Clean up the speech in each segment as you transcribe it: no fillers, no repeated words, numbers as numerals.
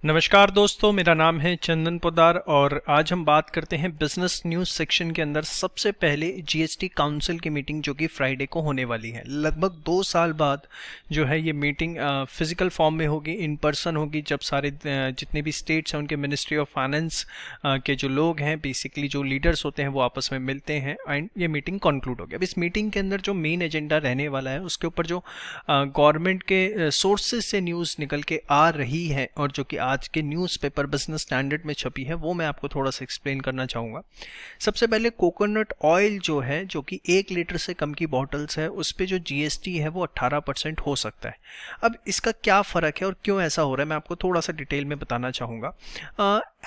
नमस्कार दोस्तों, मेरा नाम है चंदन पोदार और आज हम बात करते हैं बिजनेस न्यूज़ सेक्शन के अंदर सबसे पहले जीएसटी काउंसिल की मीटिंग जो कि फ्राइडे को होने वाली है। लगभग 2 साल बाद जो है ये मीटिंग फिजिकल फॉर्म में होगी, इन पर्सन होगी, जब सारे जितने भी स्टेट्स हैं उनके मिनिस्ट्री ऑफ फाइनेंस के जो लोग हैं, बेसिकली जो लीडर्स होते हैं, वो आपस में मिलते हैं एंड ये मीटिंग कंक्लूड होगी। अब इस मीटिंग के अंदर जो मेन एजेंडा रहने वाला है उसके ऊपर जो गवर्नमेंट के सोर्सेज से न्यूज़ निकल के आ रही है और जो कि आज के न्यूज़पेपर बिजनेस स्टैंडर्ड में छपी है, वो मैं आपको थोड़ा सा एक्सप्लेन करना चाहूँगा। सबसे पहले कोकोनट ऑयल जो है, जो कि 1 लीटर से कम की बॉटल्स है, उस पर जो जीएसटी है वो 18% हो सकता है। अब इसका क्या फ़र्क है और क्यों ऐसा हो रहा है, मैं आपको थोड़ा सा डिटेल में बताना चाहूँगा।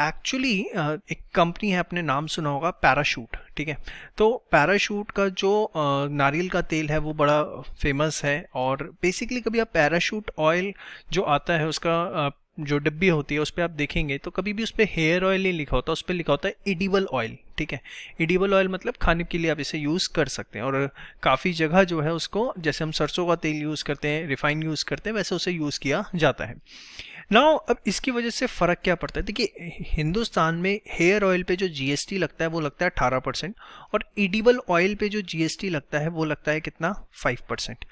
एक्चुअली एक कंपनी है, अपने नाम सुना होगा, पैराशूट, ठीक है। तो पैराशूट का जो नारियल का तेल है वो बड़ा फेमस है और बेसिकली कभी आप पैराशूट ऑयल जो आता है उसका जो डिब्बी होती है उस पर आप देखेंगे तो कभी भी उस पर हेयर ऑयल नहीं लिखा होता, उस पर लिखा होता है एडिबल ऑयल, ठीक है। एडिबल ऑयल मतलब खाने के लिए आप इसे यूज़ कर सकते हैं और काफ़ी जगह जो है उसको, जैसे हम सरसों का तेल यूज़ करते हैं, रिफाइन यूज़ करते हैं, वैसे उसे यूज़ किया जाता है। नाउ अब इसकी वजह से फ़र्क क्या पड़ता है, देखिए हिंदुस्तान में हेयर ऑयल पे जो जीएसटी लगता है वो लगता है 18% और एडिबल ऑयल पे जो जीएसटी लगता है वो लगता है कितना, 5%।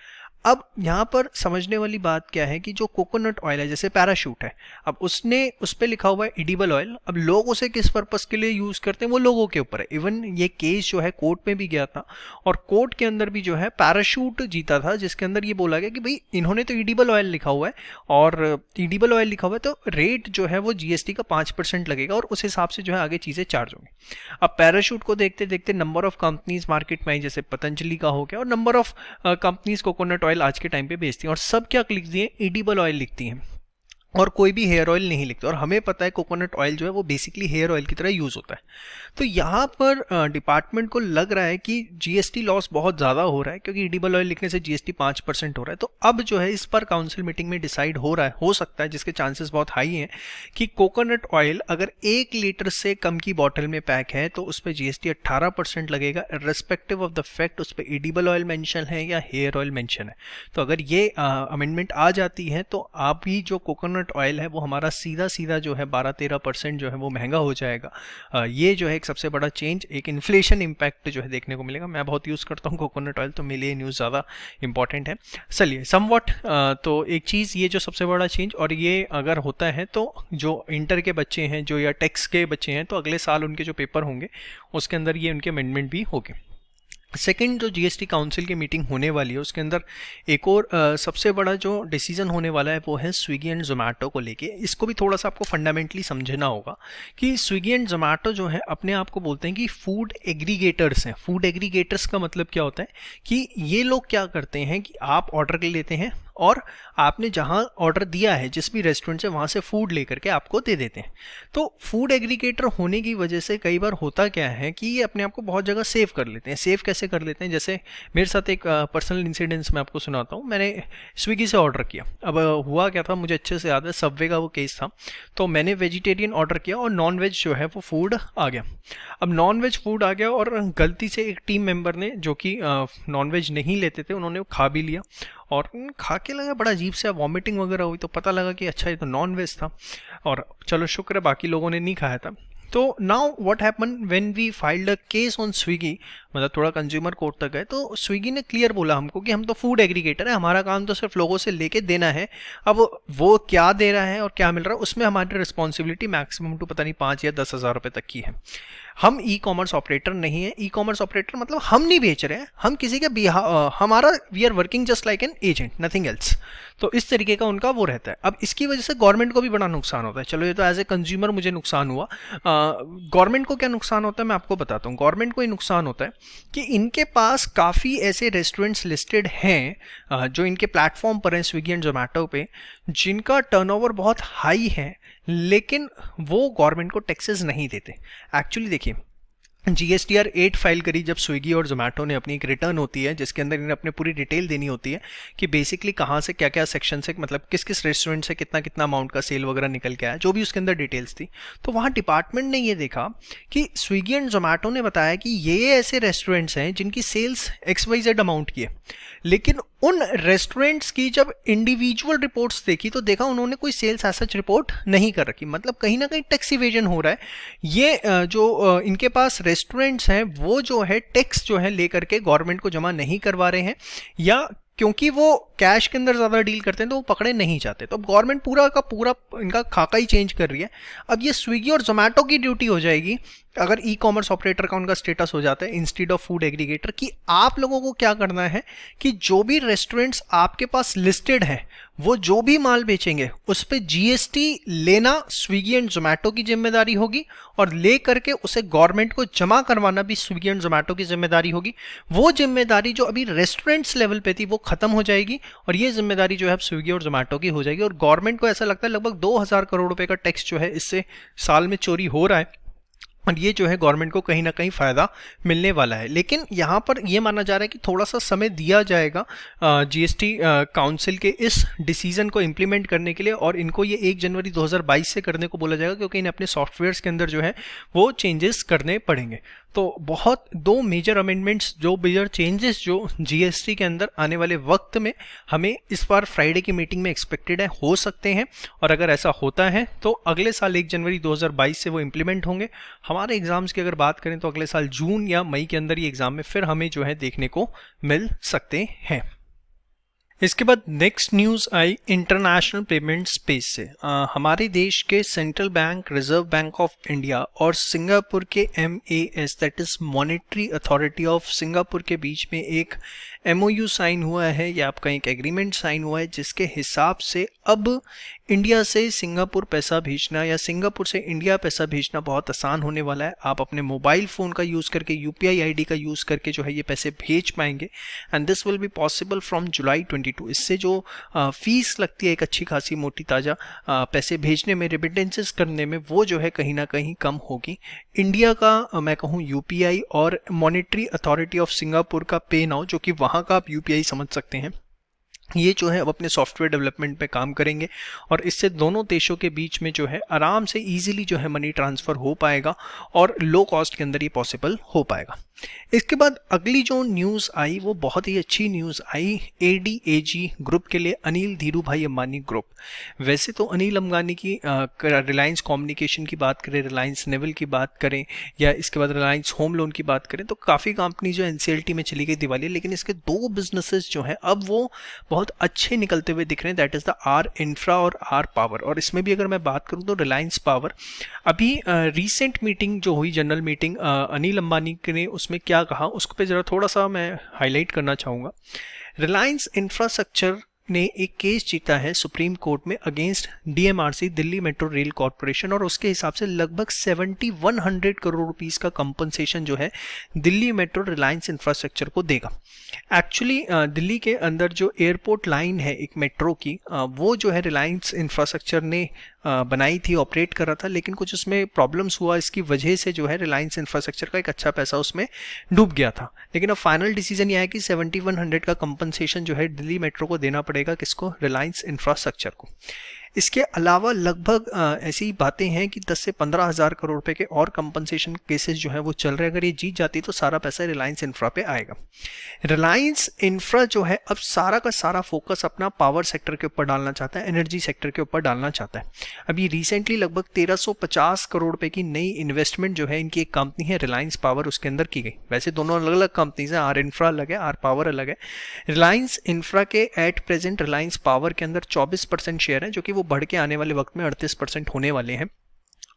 अब यहाँ पर समझने वाली बात क्या है कि जो कोकोनट ऑयल है, जैसे पैराशूट है, अब उसने उस पर लिखा हुआ है एडिबल ऑयल, अब लोग उसे किस पर्पस के लिए यूज़ करते हैं वो लोगों के ऊपर है। इवन ये केस जो है कोर्ट में भी गया था और कोर्ट के अंदर भी जो है पैराशूट जीता था, जिसके अंदर ये बोला गया कि भाई इन्होंने तो एडिबल ऑयल लिखा हुआ है और एडिबल ऑयल लिखा हुआ है तो रेट जो है वो जीएसटी का 5% लगेगा और उस हिसाब से जो है आगे चीज़ें चार्ज होंगी। अब पैराशूट को देखते देखते नंबर ऑफ कंपनीज मार्केट में आई, जैसे पतंजलि का हो गया, और number of companies coconut oil आज के टाइम पे बेचती हैं और सब क्या लिखती हैं, एडिबल ऑयल लिखती हैं और कोई भी हेयर ऑयल नहीं लिखता। और हमें पता है कोकोनट ऑयल जो है वो बेसिकली हेयर ऑयल की तरह यूज़ होता है। तो यहाँ पर डिपार्टमेंट को लग रहा है कि जीएसटी लॉस बहुत ज़्यादा हो रहा है क्योंकि एडिबल ऑयल लिखने से जीएसटी 5% हो रहा है। तो अब जो है इस पर काउंसिल मीटिंग में डिसाइड हो रहा है, हो सकता है, जिसके चांसेस बहुत हाई हैं, कि कोकोनट ऑयल अगर 1 लीटर से कम की बॉटल में पैक है तो उस पर जीएसटी 18% लगेगा, रिस्पेक्टिव ऑफ द फैक्ट उस पर एडिबल ऑयल मेंशन है या हेयर ऑयल मेंशन है। तो अगर ये अमेंडमेंट आ जाती है तो आप ही जो कोकोनट ऑयल है वो हमारा सीधा सीधा जो है 12-13% जो है वो महंगा हो जाएगा। ये जो है एक सबसे बड़ा चेंज, एक इन्फ्लेशन इम्पैक्ट जो है देखने को मिलेगा। मैं बहुत यूज़ करता हूँ कोकोनट ऑयल, तो मेरे लिए न्यूज़ ज़्यादा इंपॉर्टेंट है। चलिए समवॉट, तो एक चीज़ ये जो सबसे बड़ा चेंज, और ये अगर होता है तो जो इंटर के बच्चे हैं जो या टेक्स के बच्चे हैं तो अगले साल उनके जो पेपर होंगे उसके अंदर ये उनके अमेंडमेंट भी होंगे। सेकेंड, जो जीएसटी काउंसिल की मीटिंग होने वाली है उसके अंदर एक और सबसे बड़ा जो डिसीजन होने वाला है वो है स्विगी एंड जोमेटो को लेके। इसको भी थोड़ा सा आपको फंडामेंटली समझना होगा कि स्विगी एंड जोमेटो जो है अपने आप को बोलते हैं कि फूड एग्रीगेटर्स हैं। फूड एग्रीगेटर्स का मतलब क्या होता है कि ये लोग क्या करते हैं कि आप ऑर्डर लेते हैं और आपने जहाँ ऑर्डर दिया है जिस भी रेस्टोरेंट से, वहाँ से फूड लेकर के आपको दे देते हैं। तो फूड एग्रीगेटर होने की वजह से कई बार होता क्या है कि ये अपने आप को बहुत जगह सेव कर लेते हैं। सेव कैसे कर लेते हैं, जैसे मेरे साथ एक पर्सनल इंसिडेंस मैं आपको सुनाता हूँ। मैंने स्विगी से ऑर्डर किया। अब हुआ क्या था, मुझे अच्छे से याद है, सबवे का वो केस था। तो मैंने वेजिटेरियन ऑर्डर किया और नॉन वेज जो है वो फूड आ गया। अब नॉन वेज फूड आ गया और गलती से एक टीम मेंबर ने, जो कि नॉन वेज नहीं लेते थे, उन्होंने वो खा भी लिया और खा के लगा बड़ा अजीब से, वॉमिटिंग वगैरह हुई। तो पता लगा कि अच्छा ये तो नॉन वेज था और चलो शुक्र है बाकी लोगों ने नहीं खाया था। तो now what happen when we filed a case on Swiggy, मतलब थोड़ा कंज्यूमर कोर्ट तक गए, तो स्विगी ने क्लियर बोला हमको कि हम तो फूड एग्रीगेटर है, हमारा काम तो सिर्फ लोगों से लेके देना है। अब वो क्या दे रहा है और क्या मिल रहा है उसमें हमारी रिस्पॉन्सिबिलिटी मैक्सिमम टू पता नहीं 5 या 10 हज़ार रुपये तक की है। हम ई कॉमर्स ऑपरेटर नहीं है। ई कॉमर्स ऑपरेटर मतलब हम नहीं बेच रहे हैं, हम किसी के हमारा we are working just like an agent, nothing else. तो इस तरीके का उनका वो रहता है। अब इसकी वजह से गवर्नमेंट को भी बड़ा नुकसान होता है। चलो ये तो एज ए कंज्यूमर मुझे नुकसान हुआ, गवर्नमेंट को क्या नुकसान होता है मैं आपको बताता हूँ। गवर्नमेंट को ये नुकसान होता है कि इनके पास काफ़ी ऐसे रेस्टोरेंट्स लिस्टेड हैं जो इनके प्लेटफॉर्म पर हैं, स्विगी एंड जोमेटो पे, जिनका टर्नओवर बहुत हाई है लेकिन वो गवर्नमेंट को टैक्सेस नहीं देते। एक्चुअली देखिए, GSTR 8 फाइल करी जब स्विगी और जोमेटो ने, अपनी एक रिटर्न होती है जिसके अंदर इन्हें अपने पूरी डिटेल देनी होती है कि बेसिकली कहाँ से क्या क्या सेक्शन से, मतलब किस किस रेस्टोरेंट से कितना कितना अमाउंट का सेल वगैरह निकल के आया, जो भी उसके अंदर डिटेल्स थी। तो वहाँ डिपार्टमेंट ने ये देखा कि स्विगी एंड जोमेटो ने बताया कि ये ऐसे रेस्टोरेंट्स हैं जिनकी सेल्स XYZ अमाउंट की है, लेकिन उन रेस्टोरेंट्स की जब इंडिविजुअल रिपोर्ट्स देखी तो देखा उन्होंने कोई सेल्स एज सच रिपोर्ट नहीं कर रखी, मतलब कहीं ना कहीं टैक्स इवेजन हो रहा है। ये जो इनके पास रेस्टोरेंट्स हैं वो जो है टैक्स जो है लेकर के गवर्नमेंट को जमा नहीं करवा रहे हैं, या क्योंकि वो कैश के अंदर ज़्यादा डील करते हैं तो वो पकड़े नहीं जाते। तो अब गवर्नमेंट पूरा का पूरा इनका खाका ही चेंज कर रही है। अब ये स्विगी और जोमेटो की ड्यूटी हो जाएगी अगर ई कॉमर्स ऑपरेटर का उनका स्टेटस हो जाता है इंस्टीड ऑफ फूड एग्रीगेटर, कि आप लोगों को क्या करना है कि जो भी रेस्टोरेंट्स आपके पास लिस्टेड है वो जो भी माल बेचेंगे उस पर जीएसटी लेना स्विगी एंड जोमेटो की जिम्मेदारी होगी, और ले करके उसे गवर्नमेंट को जमा करवाना भी स्विगी एंड जोमेटो की जिम्मेदारी होगी। वो जिम्मेदारी जो अभी रेस्टोरेंट्स लेवल पे थी वो खत्म हो जाएगी और ये जिम्मेदारी जो है अब स्विगी और जोमेटो की हो जाएगी। और गवर्नमेंट को ऐसा लगता है लगभग 2000 करोड़ रुपए का टैक्स जो है इससे साल में चोरी हो रहा है, और ये जो है गवर्नमेंट को कहीं ना कहीं फ़ायदा मिलने वाला है। लेकिन यहाँ पर ये माना जा रहा है कि थोड़ा सा समय दिया जाएगा जीएसटी काउंसिल के इस डिसीजन को इम्प्लीमेंट करने के लिए, और इनको ये 1 जनवरी 2022 से करने को बोला जाएगा क्योंकि इन्हें अपने सॉफ्टवेयर्स के अंदर जो है वो चेंजेस करने पड़ेंगे। तो बहुत 2 मेजर अमेंडमेंट्स, जो मेजर चेंजेस जो जीएसटी के अंदर आने वाले वक्त में हमें इस बार फ्राइडे की मीटिंग में एक्सपेक्टेड है, हो सकते हैं। और अगर ऐसा होता है तो अगले साल 1 जनवरी 2022 से वो इम्प्लीमेंट होंगे। हमारे एग्जाम्स की अगर बात करें तो अगले साल जून या मई के अंदर ये एग्जाम में फिर हमें जो है देखने को मिल सकते हैं। इसके बाद नेक्स्ट न्यूज़ आई इंटरनेशनल पेमेंट स्पेस से। हमारे देश के central bank, reserve bank of India और सिंगापुर के MAS that is monetary authority of Singapore के बीच में एक MOU साइन हुआ है, या आपका एक एग्रीमेंट साइन हुआ है, जिसके हिसाब से अब इंडिया से सिंगापुर पैसा भेजना या सिंगापुर से इंडिया पैसा भेजना बहुत आसान होने वाला है। आप अपने मोबाइल फ़ोन का यूज़ करके UPI ID का यूज़ करके जो है ये पैसे भेज पाएंगे, and this will be possible from जुलाई 22। इससे जो फीस लगती है एक अच्छी खासी मोटी ताज़ा पैसे भेजने में, रेमिटेंसेस करने में, वो जो है कहीं ना कहीं कम होगी। इंडिया का मैं कहूँ UPI और मॉनेटरी अथॉरिटी ऑफ सिंगापुर का पे नाउ, जो कि वहाँ का आप UPI समझ सकते हैं, ये जो है अब अपने सॉफ्टवेयर डेवलपमेंट पे काम करेंगे, और इससे दोनों देशों के बीच में जो है आराम से इजीली जो है मनी ट्रांसफ़र हो पाएगा और लो कॉस्ट के अंदर ये पॉसिबल हो पाएगा। इसके बाद अगली जो न्यूज़ आई वो बहुत ही अच्छी न्यूज़ आई ADAG ग्रुप के लिए, अनिल धीरू भाई अंबानी ग्रुप। वैसे तो अनिल अंबानी की रिलायंस कम्युनिकेशन की बात करें, रिलायंस नेवल की बात करें, या इसके बाद रिलायंस होम लोन की बात करें, तो काफ़ी कंपनी जो NCLT में चली गई दिवाली, लेकिन इसके 2 बिजनेसेस जो हैं अब वो बहुत अच्छे निकलते हुए दिख रहे हैं, that is the are infra और आर पावर। और इसमें भी अगर मैं बात करूं तो रिलायंस पावर, अभी रीसेंट मीटिंग जो हुई, जनरल मीटिंग, अनिल अंबानी ने उसमें क्या कहा उसको पे ज़रा थोड़ा सा मैं हाईलाइट करना चाहूँगा। रिलायंस इंफ्रास्ट्रक्चर ने एक केस जीता है सुप्रीम कोर्ट में against DMRC, Delhi metro rail corporation, और उसके हिसाब से लगभग 7100 करोड़ रुपीस का कंपनसेशन जो है दिल्ली मेट्रो रिलायंस इंफ्रास्ट्रक्चर को देगा। एक्चुअली दिल्ली के अंदर जो एयरपोर्ट लाइन है एक मेट्रो की, वो जो है रिलायंस इंफ्रास्ट्रक्चर ने बनाई थी, ऑपरेट कर रहा था, लेकिन कुछ उसमें प्रॉब्लम्स हुआ, इसकी वजह से जो है रिलायंस इंफ्रास्ट्रक्चर का एक अच्छा पैसा उसमें डूब गया था। लेकिन अब फाइनल डिसीजन यह है कि 7100 का कंपनसेशन जो है दिल्ली मेट्रो को देना पड़ेगा, किसको? रिलायंस इंफ्रास्ट्रक्चर को। इसके अलावा लगभग ऐसी बातें हैं कि 10 से 15 हज़ार करोड़ रुपए के और कंपनसेशन केसेस जो है वो चल रहे हैं। अगर ये जीत जाती तो सारा पैसा रिलायंस इंफ्रा पे आएगा। रिलायंस इंफ्रा जो है अब सारा का सारा फोकस अपना पावर सेक्टर के ऊपर डालना चाहता है, एनर्जी सेक्टर के ऊपर डालना चाहता है। अभी रिसेंटली लगभग 1350 करोड़ रुपए की नई इन्वेस्टमेंट जो है इनकी एक कंपनी है रिलायंस पावर, उसके अंदर की गई। वैसे दोनों अलग अलग कंपनीज हैं, आर इंफ्रा अलग है, आर पावर अलग है। रिलायंस इंफ्रा के एट प्रेजेंट रिलायंस पावर के अंदर 24% शेयर है, जो कि वो बढ़ के आने वाले वक्त में 38% होने वाले हैं।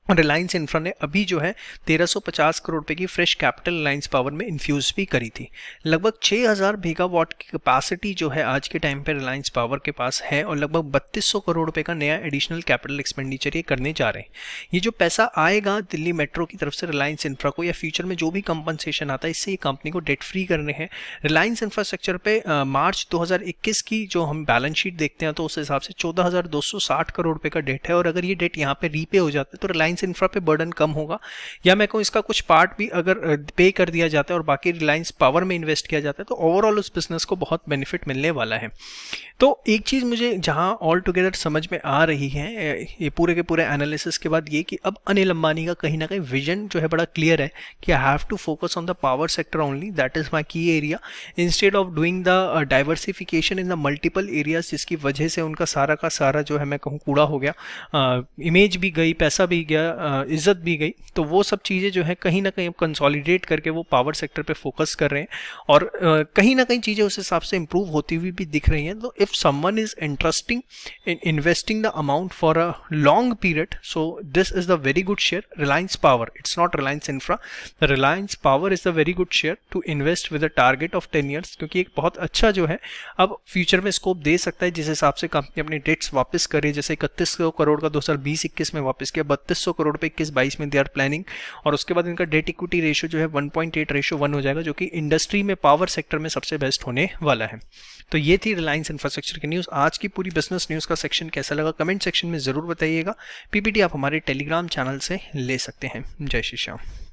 रिलायंस इंफ्रा ने अभी जो है 1350 करोड़ रुपए की फ्रेश कैपिटल रिलायंस पावर में इन्फ्यूज भी करी थी। लगभग 6000 मेगावाट की कैपेसिटी जो है आज के टाइम पे रिलायंस पावर के पास है, और लगभग 3200 करोड़ रुपए का नया एडिशनल कैपिटल एक्सपेंडिचर ये करने जा रहे हैं। ये जो पैसा आएगा दिल्ली मेट्रो की तरफ से रिलायंस इंफ्रा को, या फ्यूचर में जो भी कंपनसेशन आता है, इससे ये कंपनी को डेट फ्री करने हैं। रिलायंस इंफ्रास्ट्रक्चर पे मार्च 2021 की जो हम बैलेंस शीट देखते हैं तो उस हिसाब से 14260 करोड़ रुपए का डेट है, और अगर ये डेट यहाँ पे रीपे हो जाता है तो रिलायंस रिलायंस इंफ्रा पे बर्डन कम होगा, या मैं कहूँ इसका कुछ पार्ट भी अगर पे कर दिया जाता है और बाकी रिलायंस पावर में इन्वेस्ट किया जाता है तो ओवरऑल उस बिजनेस को बहुत बेनिफिट मिलने वाला है। तो एक चीज़ मुझे जहां ऑल टुगेदर समझ में आ रही है ये पूरे के पूरे एनालिसिस के बाद, ये कि अब अनिल अंबानी का कहीं ना कहीं विजन जो है बड़ा क्लियर है कि I have to focus on the power sector only, that is my key area, instead of doing the diversification in the multiple areas, जिसकी वजह से उनका सारा का सारा जो है मैं कहूँ कूड़ा हो गया, इमेज भी गई, पैसा भी गया, इज्जत भी गई। तो वो सब चीज़ें जो है कहीं ना कहीं अब कंसोलिडेट करके वो पावर सेक्टर पे फोकस कर रहे हैं और कहीं ना कहीं चीज़ें उस हिसाब से इंप्रूव होती हुई भी दिख रही हैं। तो if someone is interesting in investing the amount for a long period, so this is the very good share, Reliance Power, it's not Reliance Infra, the Reliance Power is the very good share to invest with a target of 10 years, क्योंकि एक बहुत अच्छा जो है अब future में scope दे सकता है जिस हिसाब से कंपनी अपने डेट्स वापस करे, जैसे 3100 करोड़ का 2020-21 में वापस किया, 3200 करोड़ पे 21-22 में दे आर प्लानिंग, और उसके बाद इनका डेट इक्विटी रेशियो जो है 1.8:1 हो जाएगा, जो कि इंडस्ट्री में पावर सेक्टर में सबसे बेस्ट होने वाला है। तो ये थी रिलायंस इंफ्रास्ट्रक्चर की न्यूज़। आज की पूरी बिजनेस न्यूज़ का सेक्शन कैसा लगा कमेंट सेक्शन में ज़रूर बताइएगा। पीपीटी आप हमारे टेलीग्राम चैनल से ले सकते हैं। जय श्री श्याम।